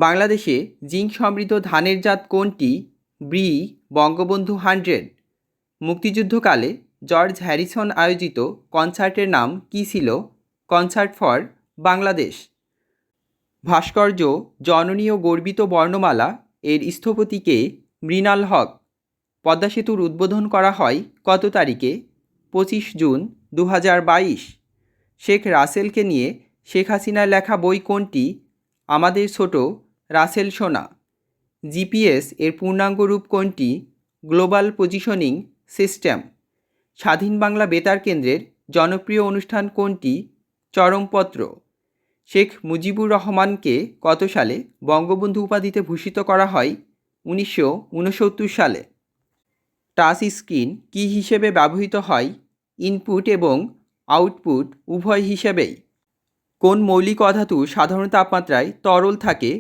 বাংলাদেশে জিঙ্ক সমৃদ্ধ ধানের জাত কোনটি? ব্রি বঙ্গবন্ধু 100। মুক্তিযুদ্ধকালে জর্জ হ্যারিসন আয়োজিত কনসার্টের নাম কী ছিল? Concert for Bangladesh. ভাস্কর্য জননী ও গর্বিত বর্ণমালা এর স্থপতি কে? মৃণাল হক। পদ্মা সেতুর উদ্বোধন করা হয় কত তারিখে? 25 জুন 2022। শেখ রাসেলকে নিয়ে শেখ হাসিনার লেখা বই কোনটি? আমাদের ছোট রাসেল সোনা। জিপিএস এর পূর্ণাঙ্গ রূপ কোনটি? Global positioning system. স্বাধীন বাংলা বেতার কেন্দ্রের জনপ্রিয় অনুষ্ঠান কোনটি? চরমপত্র। শেখ মুজিবুর রহমানকে কত সালে বঙ্গবন্ধু উপাধিতে ভূষিত করা হয়? 1969 সালে। টাচ স্ক্রিন কী হিসেবে ব্যবহৃত হয়? ইনপুট এবং আউটপুট উভয় হিসেবেই। কোন মৌলিক অধাতু সাধারণ তাপমাত্রায় তরল থাকে?